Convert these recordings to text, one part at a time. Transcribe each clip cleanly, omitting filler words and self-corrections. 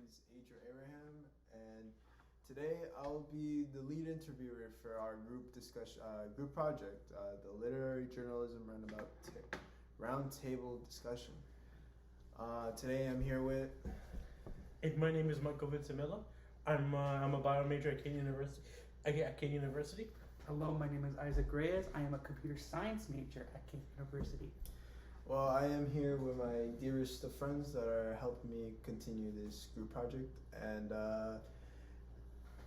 is Adrian Abraham, and today I'll be the lead interviewer for our group discussion, group project, the Literary Journalism Roundtable discussion. Today I'm here with. My name is Michael Vincimilla. I'm a bio major at Kane University. Hello, my name is Isaac Reyes. I am a computer science major at Kane University. Well, I am here with my dearest of friends that are helping me continue this group project, and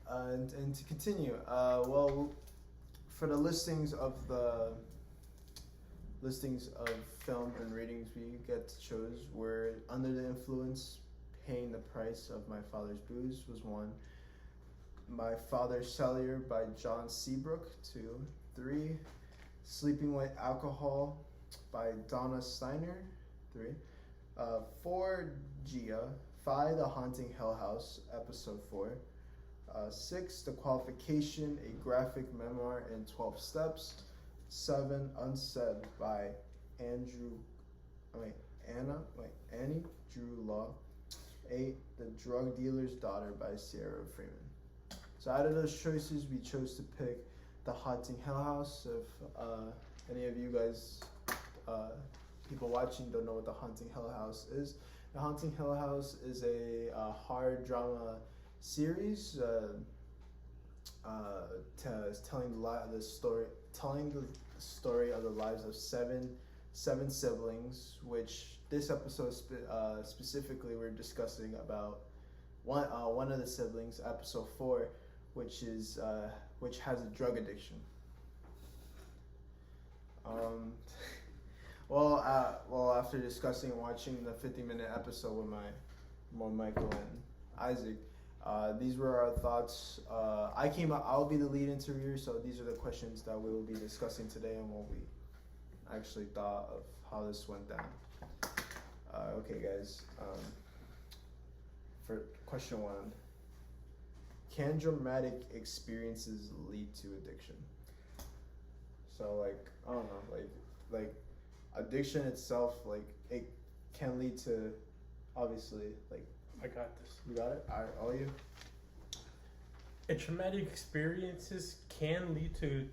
to continue. For the listings of film and ratings we get shows were Under the Influence, Paying the Price of My Father's Booze was 1. My Father's Cellular by John Seabrook 2. 3. Sleeping with Alcohol by Donna Steiner 3. 4. Gia. 5. The Haunting Hell House Episode 4. 6. The Qualification, a graphic memoir in 12 steps. 7. Unsaid by Annie Drew Law. 8. The Drug Dealer's Daughter by Sierra Freeman. So out of those choices, we chose to pick The Haunting Hell House. If any of you guys, people watching, don't know what The Haunting Hell House is, The Haunting Hell House is a horror drama series telling the story of the lives of seven siblings. Which this episode specifically we're discussing about one of the siblings, episode 4, which has a drug addiction. After discussing and watching the 50-minute episode with Michael and Isaac, these were our thoughts. I'll be the lead interviewer, so these are the questions that we will be discussing today and what we actually thought of how this went down. Okay, guys. For question 1, can dramatic experiences lead to addiction? So, I don't know, addiction itself, it can lead to, obviously, I got this. You got it? All right, all you? Traumatic experiences can lead to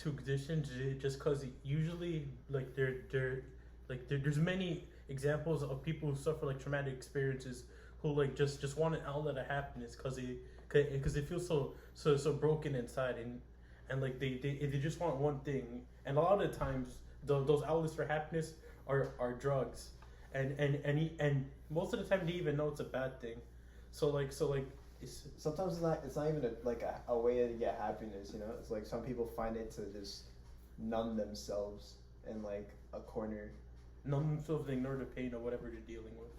addiction just because usually, there's many examples of people who suffer traumatic experiences who just want an outlet of happiness because they feel so broken inside and they just want one thing, and a lot of the times those outlets for happiness are drugs, and most of the time they even know it's a bad thing. Sometimes it's not even a way to get happiness. It's some people find it to just numb themselves in a corner. Numb themselves, ignore the pain or whatever they're dealing with.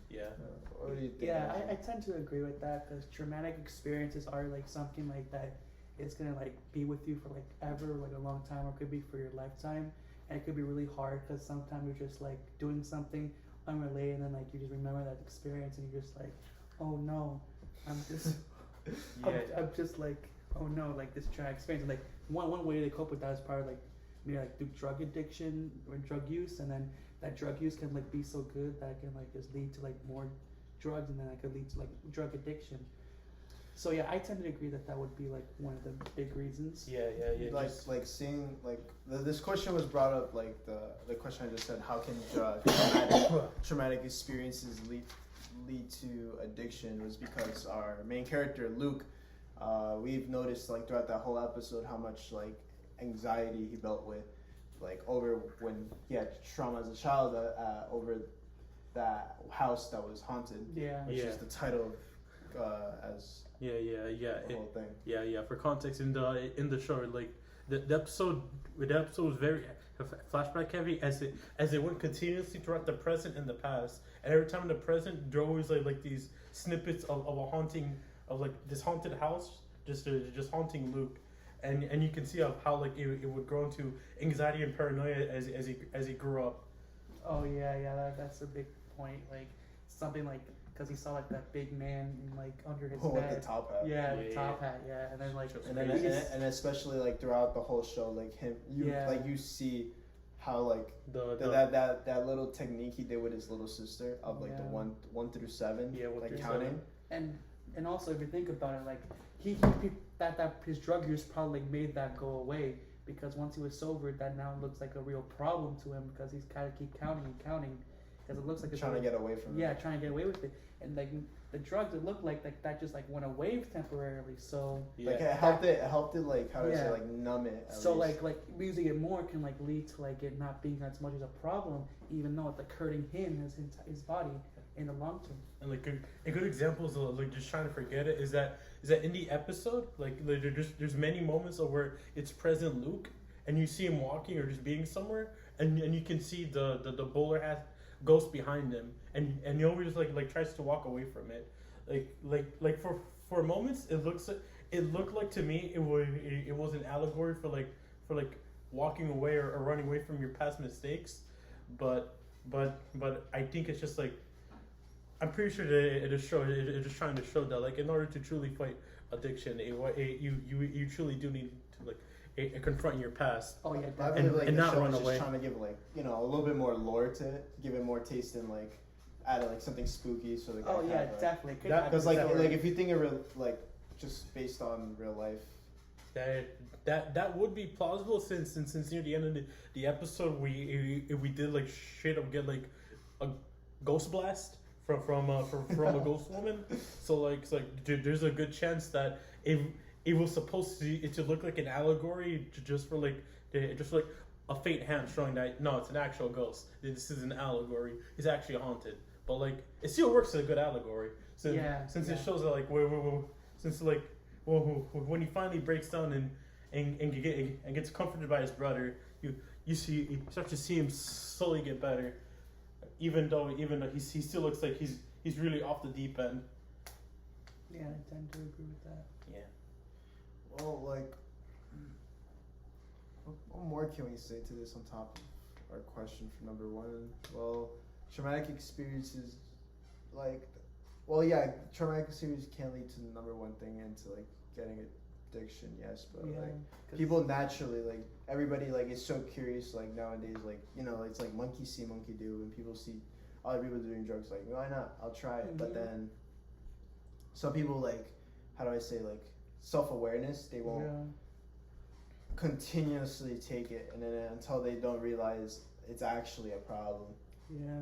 Yeah. What do you think? Yeah, I tend to agree with that because traumatic experiences are something like that. It's gonna be with you for ever, a long time, or it could be for your lifetime, and it could be really hard because sometimes you're just doing something unrelated, and then you just remember that experience, and you're just oh no, I'm just, I'm just oh no, this traumatic experience. And one way to cope with that is probably maybe through drug addiction or drug use, and then that drug use can be so good that it can just lead to more drugs, and then that could lead to drug addiction. So yeah, I tend to agree that would be one of the big reasons. Yeah. Seeing this question was brought up the question I just said. How can traumatic experiences lead to addiction? Was because our main character Luke, we've noticed throughout that whole episode how much anxiety he dealt with over when he had trauma as a child over that house that was haunted. Yeah, which is the title as. The whole thing. For context, in the show, the episode was very flashback heavy as it went continuously throughout the present and the past, and every time in the present there were always these snippets of a haunting of this haunted house just haunting Luke, and you can see how it would grow into anxiety and paranoia as he grew up. Oh yeah, that's a big point. Something because he saw that big man under his bed. With the top hat. Yeah, the top hat. Yeah, and then and especially throughout the whole show, you see how like the that little technique he did with his little sister of like the Yeah. 1 through 7, Yeah, 1 like through counting. 7. And also if you think about it, like he that his drug use probably made that go away, because once he was sober, that now looks like a real problem to him, because he's kind of keep counting and counting, because it looks like it's Trying to get away from yeah it. trying to get away with it, and like the drugs, it looked like that just like went away temporarily. So Yeah. Like it helped it like how do I Yeah. say, like numb it. At so least. like using it more can like lead to like it not being as much as a problem, even though it's like hurting him as his body in the long term. And like a good example is like just trying to forget it is that in the episode like there's many moments of where it's present Luke and you see him walking or just being somewhere and you can see the bowler hat ghost behind him and he always like tries to walk away from it like for moments it looked like to me it was an allegory for like walking away or running away from your past mistakes, but I think it's just like I'm pretty sure that it is just trying to show that like in order to truly fight addiction, you truly do need to like confront your past. Oh yeah, I definitely. believe like and the not show run is away. just trying to give like a little bit more lore to it, give it more taste and like add like something spooky so the guy Oh yeah, kind of, definitely. Could That- happen because like somewhere. if you think of real like just based on real life. That would be plausible since near the end of the episode we did like straight up get like a ghost blast from a ghost woman, so like there's a good chance that it was supposed to look like an allegory just for like a faint hand showing that no, it's an actual ghost, this is an allegory, it's actually haunted, but like it still works as a good allegory since it shows that like since like when he finally breaks down and gets comforted by his brother, you start to see him slowly get better, even though he still looks like he's really off the deep end. Yeah, I tend to agree with that. Yeah. Well, like, what more can we say to this on top of our question for number 1? Well, traumatic experiences, like, well, yeah, traumatic experiences can lead to the number 1 thing and to like getting addiction, yes, but Yeah, like 'cause- people naturally like everybody like is so curious like nowadays, like it's like monkey see monkey do, when people see other people doing drugs, like why not, I'll try it. But then some people like, how do I say, like self-awareness, they won't continuously take it, and then until they don't realize it's actually a problem, Yeah.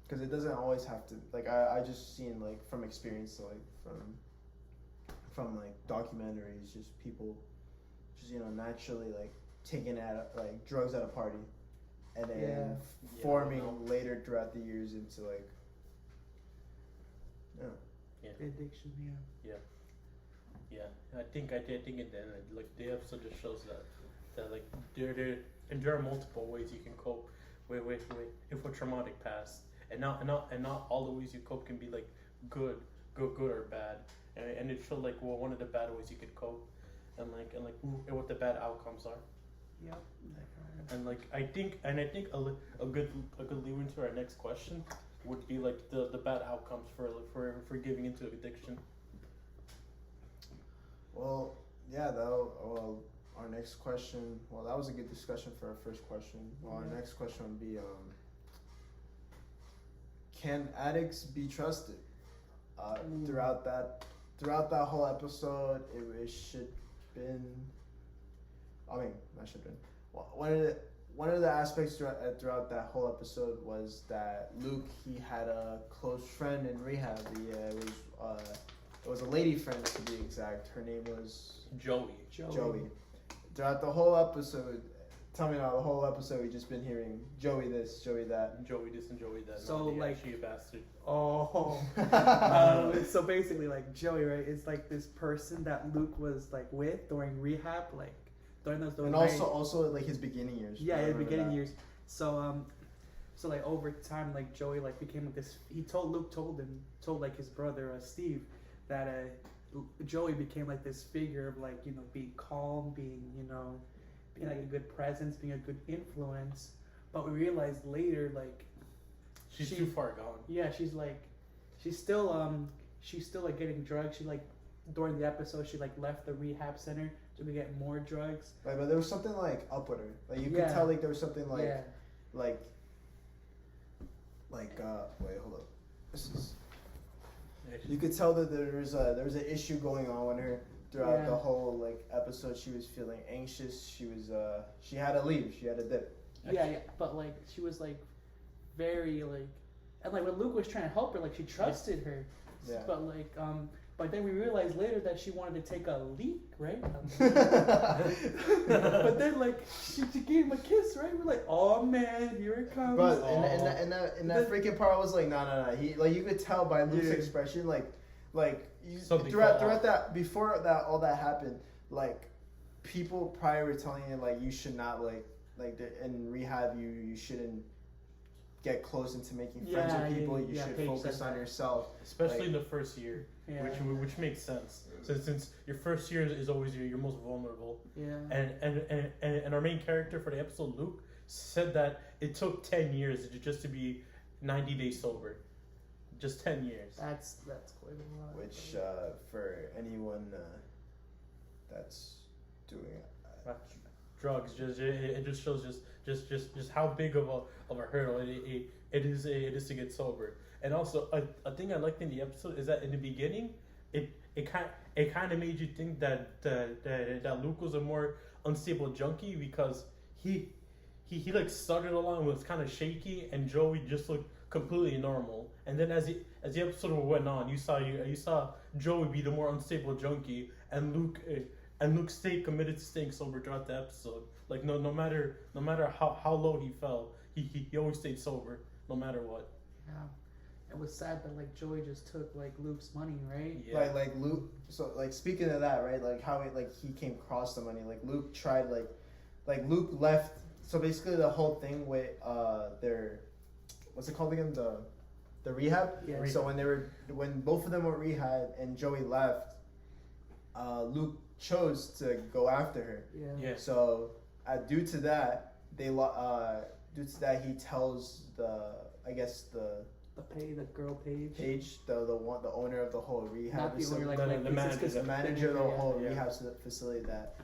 because it doesn't always have to, like I just seen like from experience, like from like documentaries, just people just naturally like taking like drugs at a party and then forming later throughout the years into like Addiction, Yeah, I think it then like the episode just shows that like there are multiple ways you can cope with a traumatic past, and not all the ways you cope can be like good or bad, and it showed like one of the bad ways you could cope, and what the bad outcomes are. Yep. And like I think a good lead into our next question would be like the bad outcomes for giving into addiction. Well, yeah, our next question, well, that was a good discussion for our first question. Well, our next question would be, can addicts be trusted? Throughout that whole episode, it should been, not should been, one of the aspects throughout that whole episode was that Luke, he had a close friend in rehab. It was a lady friend, to be exact. Her name was Joey. Joey. Throughout the whole episode, tell me now, the whole episode we've just been hearing Joey this, Joey that. Joey this and Joey that. So, no, like- she a bastard. Oh. So basically, like Joey, right? It's like this person that Luke was like with during rehab, like during those. And also like his beginning years. Yeah, I his remember beginning that. years. So like over time, like Joey like became like this. Luke told like his brother Steve that Joey became like this figure of like being calm, being like a good presence, being a good influence. But we realized later like She's too far gone. yeah, she's still like getting drugs. She like during the episode she like left the rehab center to go get more drugs. Right, but there was something like up with her. Like you could Yeah. tell like there was something like Yeah. like wait, hold up. This is. You could tell that there was an issue going on with her throughout the whole like episode. She was feeling anxious. She had to leave. She had to dip. Yeah, but like she was like very like, and like when Luke was trying to help her, like she trusted her. Yeah. But like but then we realized later that she wanted to take a leak, right? But then like she gave him a kiss, right? We're like, oh man, here it comes. But in that freaking part, I was like, no. He like you could tell by Luke's expression, like throughout that before that all that happened, like people probably were telling him like you should not in rehab you shouldn't get close into making friends with people. You should focus on yourself, especially in the first year, which makes sense. Since your first year is always your most vulnerable. Yeah. And our main character for the episode, Luke, said that it took 10 years just to be 90 days sober. Just 10 years. That's quite a lot. Which for anyone that's doing drugs, it just shows just how big of a hurdle it is to get sober. And also a thing I liked in the episode is that in the beginning it kind of made you think that Luke was a more unstable junkie because he like started along was kind of shaky and Joey just looked completely normal. And then as the episode went on, you saw Joey be the more unstable junkie and Luke stayed committed to staying sober throughout the episode. Like no matter how low he fell, he always stayed sober no matter what. Yeah. It was sad that like Joey just took like Luke's money, right? Yeah. Like Luke. So like speaking of that, right? Like how he came across the money. Like Luke tried like Luke left. So basically the whole thing with their what's it called again, the rehab. Yeah. So when both of them were rehab and Joey left, Luke chose to go after her. Yeah. So due to that he tells the girl Paige, the owner of the whole rehab not the facility, owner, the manager of the whole rehab facility that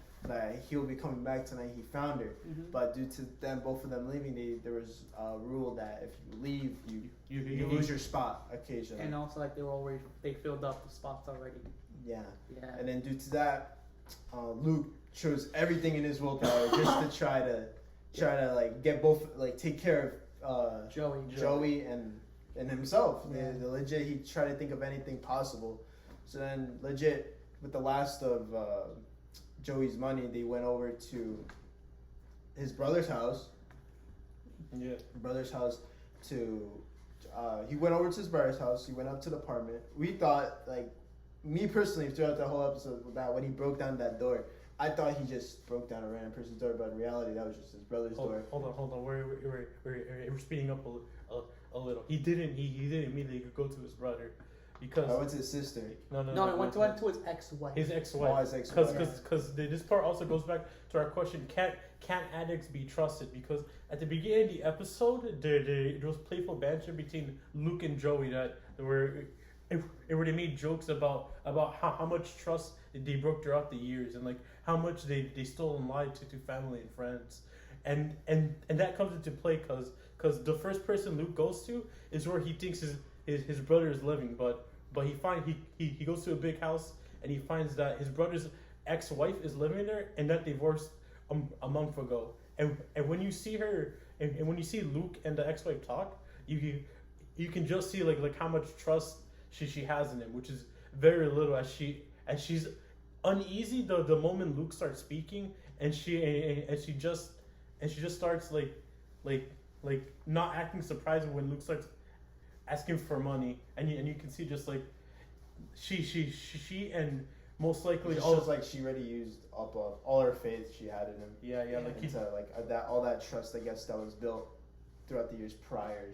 he'll be coming back tonight. He found her, but due to them both of them leaving, there was a rule that if you leave, you lose your spot occasionally. And also like they filled up the spots already. Yeah. Yeah. And then due to that, Luke chose everything in his willpower just to try to like get both, like take care of Joey and himself. Yeah. The legit, he tried to think of anything possible. So then legit, with the last of Joey's money, they went over to his brother's house. Yeah. He went over to his brother's house. He went up to the apartment. We thought, like, me personally, throughout the whole episode, that when he broke down that door, I thought he just broke down a random person's door, but in reality, that was just his brother's door. Hold on. We're speeding up a little. He didn't immediately go to his brother because I went to his sister. No, he went to his ex-wife. His ex-wife. Oh, his ex-wife. Because this part also goes back to our question: Can addicts be trusted? Because at the beginning of the episode, there was playful banter between Luke and Joey that where they made jokes about how much trust they broke throughout the years and like how much they stole and lied to family and friends, and that comes into play because the first person Luke goes to is where he thinks his brother is living, but he goes to a big house and he finds that his brother's ex-wife is living there and that divorced a month ago, and when you see her and when you see Luke and the ex-wife talk, you can just see like how much trust she has in him, which is very little, as she's uneasy the moment Luke starts speaking, and she just starts like not acting surprised when Luke starts asking for money, and you can see just like she and most likely it shows like she already used up all her faith she had in him. Yeah, like all that trust, I guess, that was built throughout the years prior.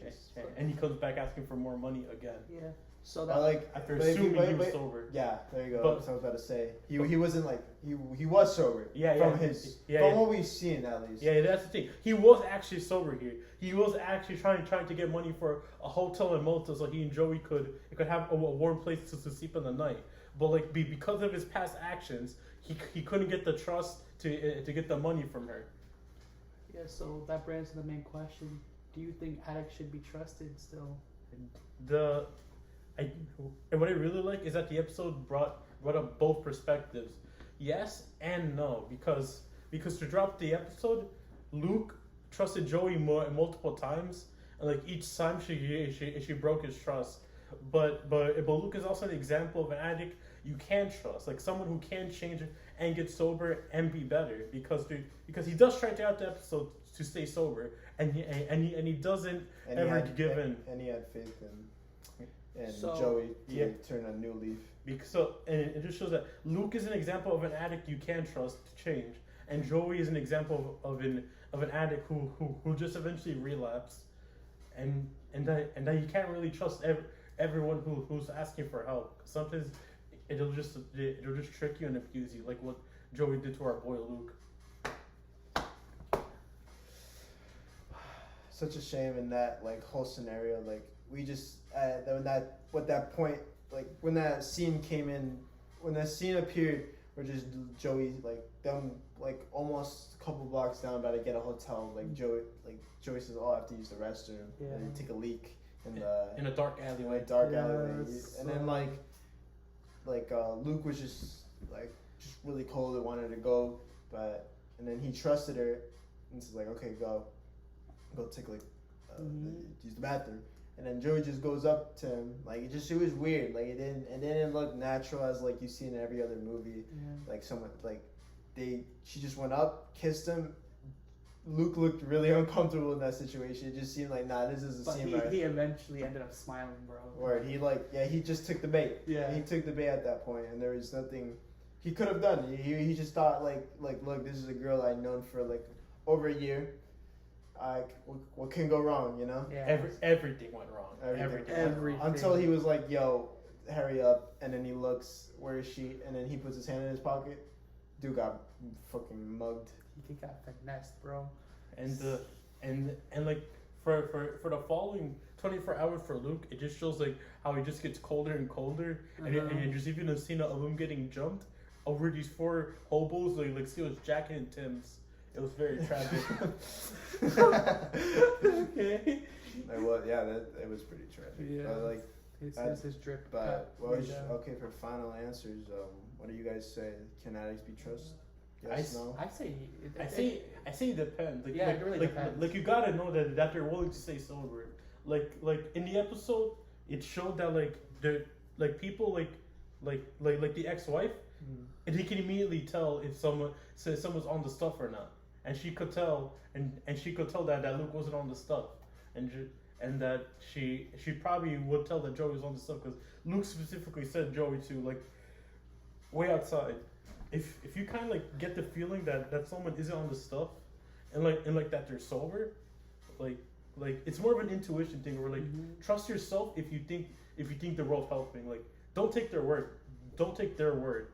And he comes back asking for more money again. Yeah. So that after assuming he was sober. Yeah, there you go. That's what I was about to say. He wasn't like he was sober. From what we've seen at least. Yeah, that's the thing. He was actually sober here. He was actually trying to get money for a hotel and motel so he and Joey could have a warm place to sleep in the night. But like because of his past actions, he couldn't get the trust to get the money from her. Yeah, so that brings to the main question. Do you think addicts should be trusted still? The I and what I really like is that the episode brought up both perspectives. Yes and no, because throughout the episode, Luke trusted Joey multiple times, and like each time she broke his trust. But Luke is also an example of an addict you can trust, like someone who can change and get sober and be better, because he does try throughout the episode to stay sober, and he doesn't ever give in. And he had faith in So- Joey to Yeah. turn a new leaf. So and it just shows that Luke is an example of an addict you can trust to change, and Joey is an example of an addict who just eventually relapse, and that you can't really trust everyone who's asking for help. Sometimes it'll just trick you and abuse you, like what Joey did to our boy Luke. Such a shame in that like whole scenario. Like we just when that scene came in, when that scene appeared, where just Joey like them like almost a couple blocks down about to get a hotel. Like Joey says, "Oh, I have to use the restroom," Yeah. and they take a leak in a dark alleyway. alleyway, Yes. and then Luke was just really cold and wanted to go, and then he trusted her, and she's like, "Okay, go take use the bathroom." And then Joey just goes up to him, it was weird, it didn't look natural as like you see in every other movie. Yeah. Like someone she just went up, kissed him. Luke looked really uncomfortable in that situation. It just seemed like, nah, this doesn't But seem right. he eventually ended up smiling, bro. Word, he just took the bait. Yeah. He took the bait at that point, and there was nothing he could have done. He just thought look, this is a girl I've known for over a year. What can go wrong, you know? Yeah. Everything went wrong. Everything. Until he was like, yo, hurry up, and then he looks, where is she? And then he puts his hand in his pocket. Dude got fucking mugged. He got finessed, bro. And like for the following 24 hours for Luke, it just shows like how he just gets colder and colder, and there's even a scene of him getting jumped over these 4 hobos like steal his jacket and Tim's. It was very tragic. Okay. It was pretty tragic. Yeah. But His drip. But got way down. okay, for final answers, what do you guys say? Can addicts be trusted? Yes, no. I say. I say it depends. Yeah, it really depends. Like you gotta know that they're willing to stay sober. Like in the episode, it showed that the people like the ex-wife, and he can immediately tell if someone's on the stuff or not, and she could tell, and she could tell that Luke wasn't on the stuff, and that she probably would tell that Joey was on the stuff, because Luke specifically said Joey to way outside. If you kind of get the feeling that someone isn't on the stuff, and that they're sober, it's more of an intuition thing, where trust yourself if you think the world's helping. Don't take their word. Don't take their word.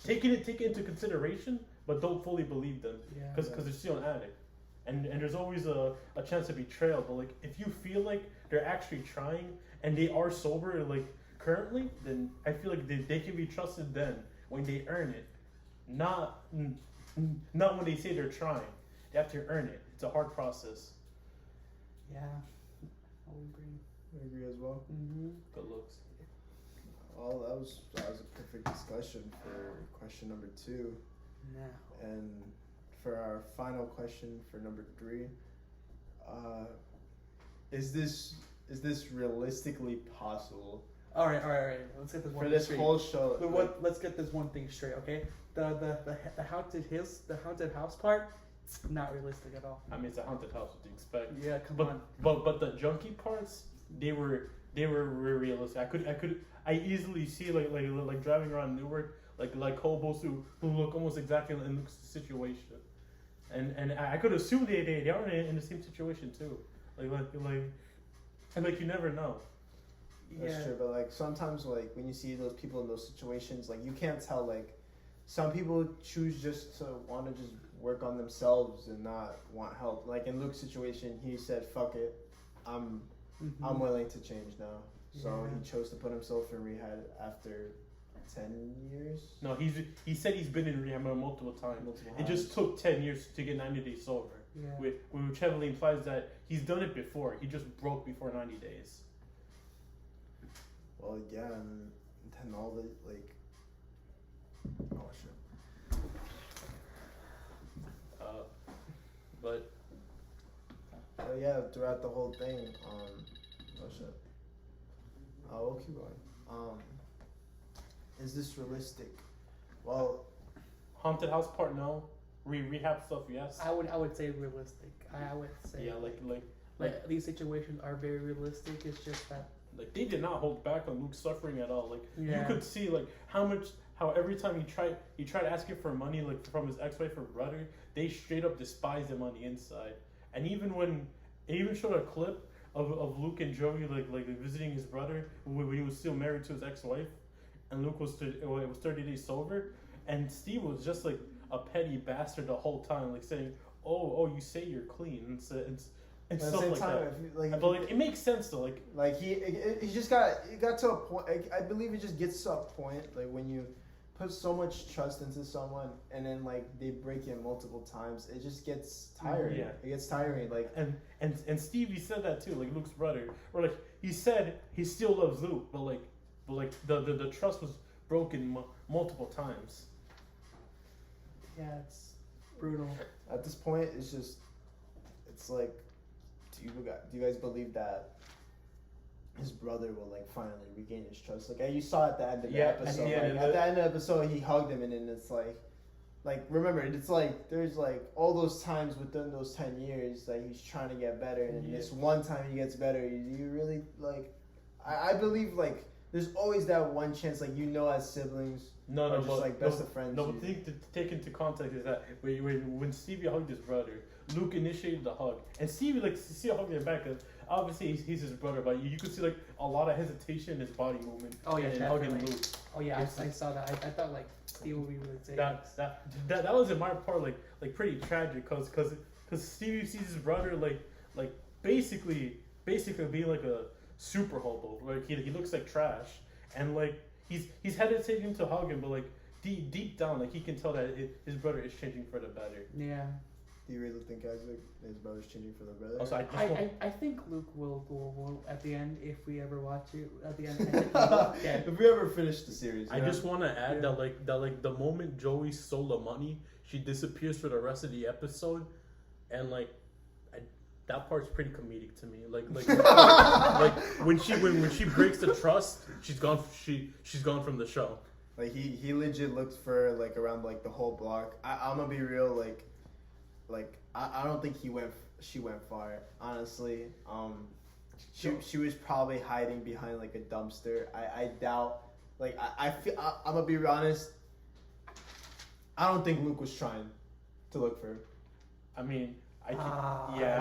Take it into consideration, but don't fully believe them, because they're still an addict, and there's always a chance of betrayal. But if you feel like they're actually trying and they are sober currently, then I feel like they can be trusted then when they earn it, not when they say they're trying. They have to earn it. It's a hard process. Yeah. I would agree. I agree as well. Mm-hmm. Good looks. Well, that was a perfect discussion for question number 2. Now. And for our final question for number 3, is this realistically possible? All right. Let's get this one For this straight. whole show. Let's get this one thing straight, okay? The haunted house part, not realistic at all. I mean, it's a haunted house. What do you expect? Yeah, come on. But the junkie parts, they were realistic. I easily see like driving around Newark like hobos who look almost exactly in Luke's situation, and I could assume they are in the same situation too. And you never know. That's true, but sometimes when you see those people in those situations, you can't tell. Some people choose just to want to just work on themselves and not want help. In Luke's situation, he said, "Fuck it, I'm willing to change now." So he chose to put himself in rehab after 10 years. No, he said he's been in rehab multiple times. It just took 10 years to get 90 days sober. Yeah. which heavily implies that he's done it before. He just broke before 90 days. Well, yeah, and then all the like. Oh shit. But Yeah, throughout the whole thing, oh shit. We'll keep going. Is this realistic? Well, haunted house part no, rehab stuff yes. I would say realistic. I would say Yeah, like these situations are very realistic. It's just that like they did not hold back on Luke's suffering at all. Like Yeah. you could see like how every time he tried asking for money like from his ex-wife or brother, they straight up despised him on the inside. And even when it even showed a clip of Luke and Joey like visiting his brother when he was still married to his ex-wife, and Luke was 30 days sober, and Steve was just like a petty bastard the whole time, like saying, "Oh, you say you're clean," and at the stuff same like time, that. But like it makes sense though. Like he just got to a point. I believe it just gets to a point like when you put so much trust into someone and then like they break it multiple times, it just gets tiring. Yeah. It gets tiring. Like and Stevie said that too, like Luke's brother, or like he said he still loves Luke, but the trust was broken multiple times. yeah, it's brutal. at this point, it's like, do you guys believe that his brother will like finally regain his trust? Like you saw at the end of the episode. At the end of the episode, he hugged him, and then it's like remember, it's like there's like all those times within those 10 years that he's trying to get better, and this one time he gets better. You really like, I believe like there's always that one chance, like as siblings. Best of friends. No, but the thing to take into context is that when Stevie hugged his brother, Luke initiated the hug, and Stevie see a hug in the back. Obviously, he's his brother, but you could see like a lot of hesitation in his body movement. Oh yeah, in definitely. hugging Luke. Oh yeah, I saw that. I thought like Steve would be really saying that was in my part like pretty tragic because Stevie sees his brother like basically being like a super hobo. Like he looks like trash, and like he's hesitating to hug him, but like deep down like he can tell that his brother is changing for the better. Yeah. Do you really think Isaac, his brother's changing for the brother? Also, I think Luke will at the end, if we ever watch it at the end. Yeah. If we ever finish the series. I just want to add that the moment Joey stole the money, she disappears for the rest of the episode, and that part's pretty comedic to me. Like when she breaks the trust, she's gone. She's gone from the show. Like he legit looked for like around like the whole block. I'm gonna be real. Like I don't think she went far. Honestly, she was probably hiding behind like a dumpster. I doubt. Like I feel. I'm gonna be honest. I don't think Luke was trying to look for her. I mean. I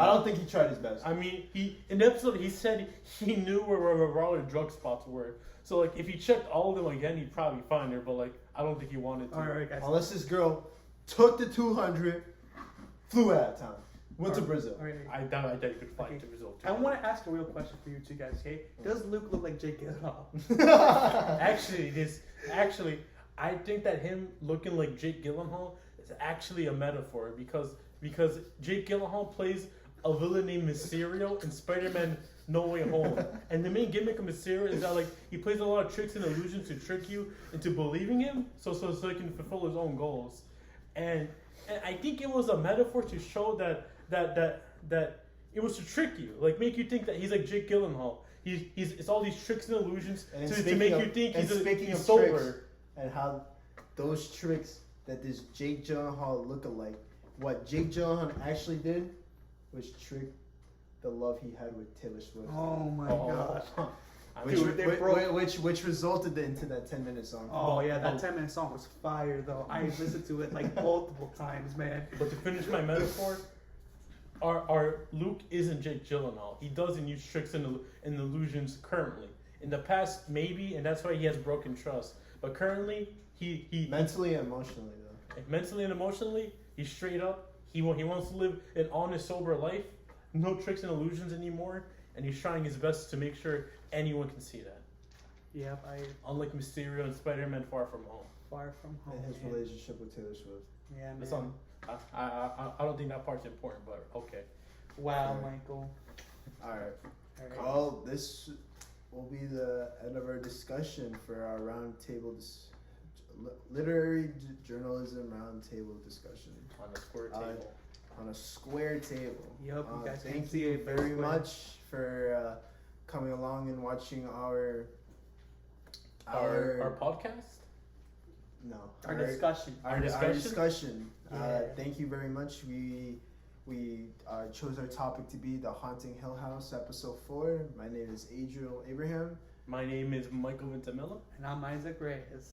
don't think he tried his best. I mean, in the episode he said he knew where all the drug spots were. So like, if he checked all of them again, he'd probably find her. But like, I don't think he wanted to. All right, guys. Unless this girl took the 200, flew out of town, went to Brazil. Right. I doubt he could fly to Brazil. I want to ask a real question for you two guys. Okay, does Luke look like Jake Gyllenhaal? Actually, I think that him looking like Jake Gyllenhaal is actually a metaphor because Jake Gyllenhaal plays a villain named Mysterio in Spider-Man No Way Home. And the main gimmick of Mysterio is that like he plays a lot of tricks and illusions to trick you into believing him so he can fulfill his own goals. And I think it was a metaphor to show that it was to trick you, like make you think that he's like Jake Gyllenhaal. It's all these tricks and illusions to make you think he's sober. And how those tricks that this Jake Gyllenhaal lookalike, what Jake Gyllenhaal actually did was trick the love he had with Taylor Swift. Oh my gosh. Which resulted into that 10-minute song. Oh yeah, that 10-minute song was fire though. I listened to it like multiple times, man. But to finish my metaphor, our Luke isn't Jake Gyllenhaal. He doesn't use tricks and illusions currently. In the past, maybe, and that's why he has broken trust. But currently, he mentally and emotionally though. Mentally and emotionally, he's straight up. He wants to live an honest, sober life. No tricks and illusions anymore. And he's trying his best to make sure anyone can see that. Yep, unlike Mysterio and Spider-Man Far From Home. Far From Home. And his relationship with Taylor Swift. Yeah, man. I don't think that part's important, but okay. Wow, Sure. Michael. All right. All right. Well, this will be the end of our discussion for our roundtable, literary journalism roundtable discussion On the square table. on a square table. Yep, you guys can thank see you it, but very square. much for coming along and watching our Our podcast? no Our discussion. our discussion. Yeah. Thank you very much. We chose our topic to be the Haunting Hill House, episode 4. My name is Adriel Abraham. My name is Michael Ventimilla. And I'm Isaac Reyes.